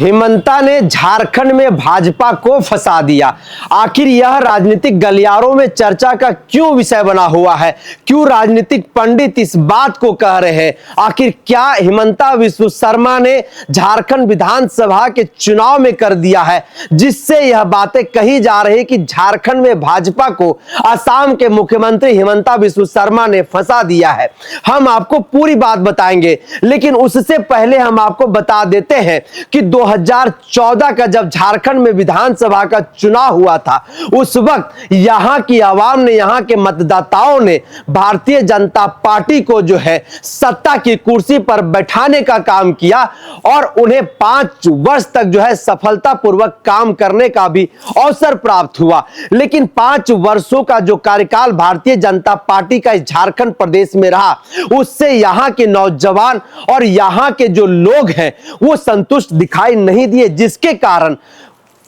हेमंता ने झारखंड में भाजपा को फंसा दिया। आखिर यह राजनीतिक गलियारों में चर्चा का क्यों विषय बना हुआ है? क्यों राजनीतिक पंडित इस बात को कह रहे हैं? आखिर क्या हेमंता बिस्वा शर्मा ने झारखंड विधानसभा के चुनाव में कर दिया है जिससे यह बातें कही जा रही कि झारखंड में भाजपा को असम के मुख्यमंत्री हेमंता बिस्वा शर्मा ने फंसा दिया है? हम आपको पूरी बात बताएंगे, लेकिन उससे पहले हम आपको बता देते हैं कि 2014 का जब झारखंड में विधानसभा का चुनाव हुआ था, उस वक्त यहां की आवाम ने, यहां के मतदाताओं ने भारतीय जनता पार्टी को जो है सत्ता की कुर्सी पर बैठाने का काम किया और उन्हें 5 वर्ष तक जो है सफलतापूर्वक काम करने का भी अवसर प्राप्त हुआ। लेकिन 5 वर्षों का जो कार्यकाल भारतीय जनता पार्टी का झारखंड प्रदेश में रहा, उससे यहां के नौजवान और यहां के जो लोग हैं वो संतुष्ट दिखाई नहीं दिए, जिसके कारण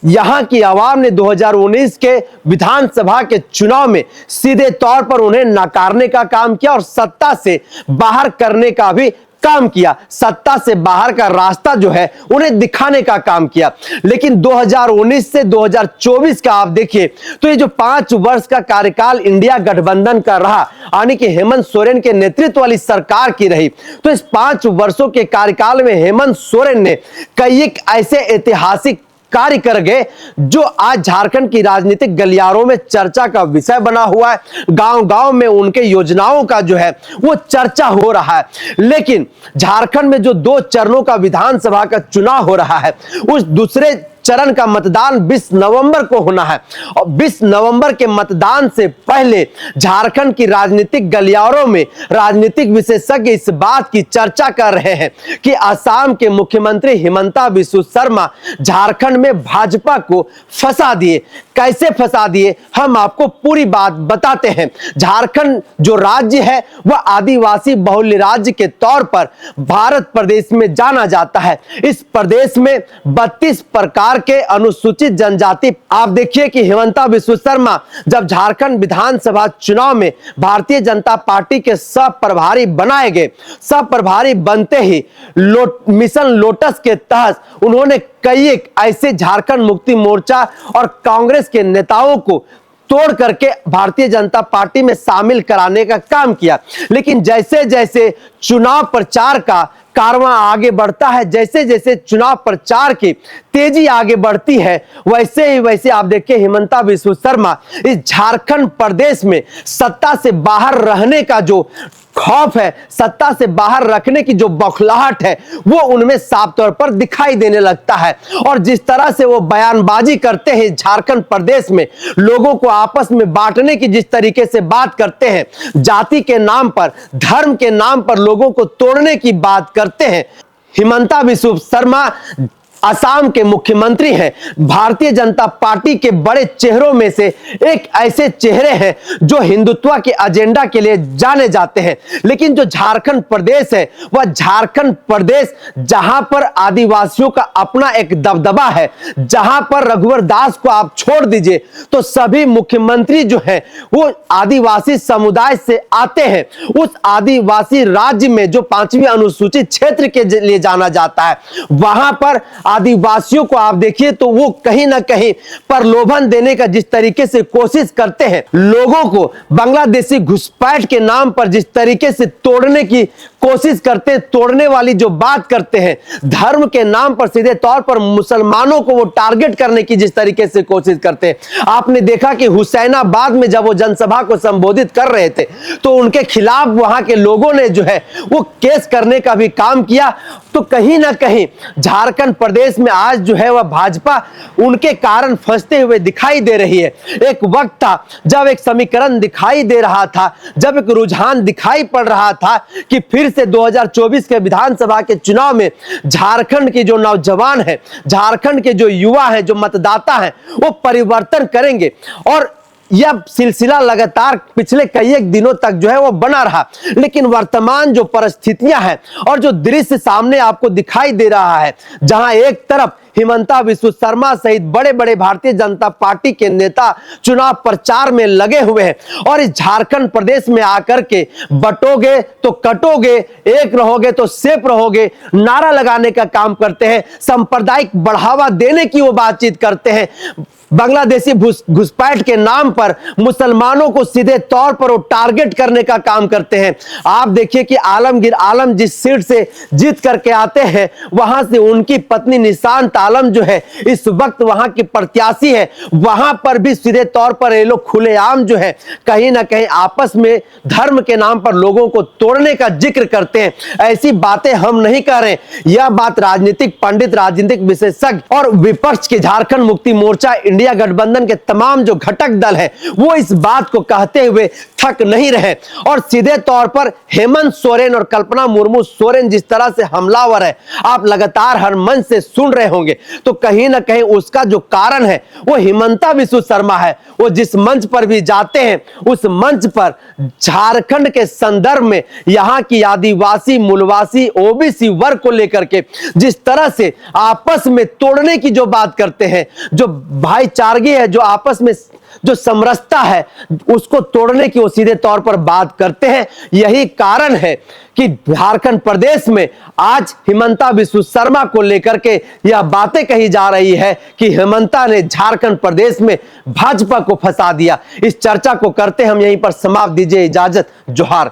यहां की आवाम ने 2019 के विधानसभा के चुनाव में सीधे तौर पर उन्हें नकारने का काम किया और सत्ता से बाहर करने का भी काम किया। सत्ता से बाहर का रास्ता जो है उन्हें दिखाने का काम किया। लेकिन 2019 से 2024 का आप देखिए तो ये जो 5 वर्ष का कार्यकाल इंडिया गठबंधन का रहा, यानी कि हेमंत सोरेन के नेतृत्व वाली सरकार की रही, तो इस 5 वर्षों के कार्यकाल में हेमंत सोरेन ने कई एक ऐसे ऐतिहासिक कार्य कर गए जो आज झारखंड की राजनीतिक गलियारों में चर्चा का विषय बना हुआ है। गांव-गांव में उनके योजनाओं का जो है वो चर्चा हो रहा है। लेकिन झारखंड में जो 2 चरणों का विधानसभा का चुनाव हो रहा है, उस दूसरे चरण का मतदान 20 नवंबर को होना है और 20 नवंबर के मतदान से पहले झारखंड की राजनीतिक गलियारों में राजनीतिक विशेषज्ञ इस बात की चर्चा कर रहे हैं कि असम के मुख्यमंत्री हेमंता बिस्वा शर्मा झारखंड में भाजपा को फंसा दिए। कैसे फंसा दिए, हम आपको पूरी बात बताते हैं। झारखंड जो राज्य है वह आदिवासी बहुल राज्य के तौर पर भारत प्रदेश में जाना जाता है। इस प्रदेश में 32 प्रकार के अनुसूचित जनजाति, आप देखिए कि हेमंता बिस्वा शर्मा जब झारखंड विधानसभा चुनाव में भारतीय जनता पार्टी के सह प्रभारी बनाए गए, सह प्रभारी बनते ही मिशन लोटस के तहत उन्होंने कई एक ऐसे झारखंड मुक्ति मोर्चा और कांग्रेस के नेताओं को तोड़ करके भारतीय जनता पार्टी में शामिल कराने का काम किया। लेकिन जैसे जैसे चुनाव प्रचार का कारवां आगे बढ़ता है, जैसे जैसे चुनाव प्रचार की तेजी आगे बढ़ती है, वैसे ही वैसे आप देखिए हेमंता बिस्वा शर्मा इस झारखंड प्रदेश में सत्ता से बाहर रहने का जो खौफ है, सत्ता से बाहर रखने की जो बौखलाहट है, वो उनमें साफ तौर पर दिखाई देने लगता है। और जिस तरह से वो बयानबाजी करते हैं, झारखंड प्रदेश में लोगों को आपस में बांटने की जिस तरीके से बात करते हैं, जाति के नाम पर, धर्म के नाम पर लोगों को तोड़ने की बात करते हैं। हेमंता बिस्वा शर्मा असम के मुख्यमंत्री हैं, भारतीय जनता पार्टी के बड़े चेहरों में से एक ऐसे चेहरे हैं जो हिंदुत्व के एजेंडा के लिए जाने जाते हैं। लेकिन जो झारखंड प्रदेश है वह झारखंड प्रदेश जहां पर आदिवासियों का अपना एक दबदबा है, जहां पर रघुवर दास को आप छोड़ दीजिए तो सभी मुख्यमंत्री जो है वो आदिवासी समुदाय से आते हैं। उस आदिवासी राज्य में जो 5वीं अनुसूचित क्षेत्र के लिए जाना जाता है, वहां पर आदिवासियों को आप देखिए तो वो कहीं ना कहीं प्रलोभन देने का जिस तरीके से कोशिश करते हैं, लोगों को बांग्लादेशी घुसपैठ के नाम पर जिस तरीके से तोड़ने की कोशिश करते हैं, तोड़ने वाली जो बात करते हैं, धर्म के नाम पर सीधे तौर पर मुसलमानों को वो टारगेट करने की जिस तरीके से कोशिश करते हैं। आपने देखा कि हुसैनाबाद में जब वो जनसभा को संबोधित कर रहे थे तो उनके खिलाफ वहां के लोगों ने जो है वो केस करने का भी काम किया। तो कहीं ना कहीं झारखंड प्रदेश में आज जो है वह भाजपा उनके कारण फंसते हुए दिखाई दे रही है। एक वक्त था जब एक समीकरण दिखाई दे रहा था, जब एक रुझान दिखाई पड़ रहा था कि फिर से 2024 के विधानसभा के चुनाव में झारखंड के जो नौजवान हैं, झारखंड के जो युवा हैं, जो मतदाता हैं, वो परिवर्तन करेंगे। और यह सिलसिला लगातार पिछले कई एक दिनों तक जो है वो बना रहा। लेकिन वर्तमान जो परिस्थितियां हैं और जो दृश्य सामने आपको दिखाई दे रहा है, जहां एक तरफ हिमंता बिस्व शर्मा सहित बड़े बड़े भारतीय जनता पार्टी के नेता चुनाव प्रचार में लगे हुए हैं और इस झारखंड प्रदेश में आकर के बटोगे तो कटोगे, एक रहोगे तो सेफ रहोगे नारा लगाने का काम करते हैं, सांप्रदायिक बढ़ावा देने की वो बातचीत करते हैं, बांग्लादेशी घुसपैठ के नाम पर मुसलमानों को सीधे तौर पर वो टारगेट करने का काम करते हैं। आप देखिए कि आलमगीर आलम जिस सीट से जीत करके आते हैं वहां से उनकी पत्नी निशांत आलम जो है इस वक्त वहां की प्रत्याशी है, वहां पर भी सीधे तौर पर ये लोग खुलेआम जो है कहीं ना कहीं आपस में धर्म के नाम पर लोगों को तोड़ने का जिक्र करते हैं। ऐसी बातें हम नहीं कह रहे, यह बात राजनीतिक पंडित, राजनीतिक विशेषज्ञ और विपक्ष के झारखंड मुक्ति मोर्चा इंडिया गठबंधन के तमाम जो घटक दल है वो इस बात को कहते हुए थक नहीं रहे और सीधे तौर पर हेमंत सोरेन और कल्पना मुर्मू सोरेन जिस तरह से हमलावर है आप लगातार हर मंच से सुन रहे होंगे, तो कहीं ना कहीं उसका जो कारण है वो हिमंता बिस्व शर्मा है। वो जिस मंच पर भी जाते हैं उस मंच पर झारखंड के संदर्भ में यहां की आदिवासी, मूलवासी, ओबीसी वर्ग को लेकर के जिस तरह से आपस में तोड़ने की जो बात करते हैं, जो भाईचारगी है, जो आपस में जो समरसता है उसको तोड़ने की वो सीधे तौर पर बात करते हैं। यही कारण है कि झारखंड प्रदेश में आज हिमंता बिस्व शर्मा को लेकर के यह बातें कही जा रही है कि हिमंता ने झारखंड प्रदेश में भाजपा को फंसा दिया। इस चर्चा को करते हम यहीं पर समाप्त, दीजिए इजाजत, जोहार।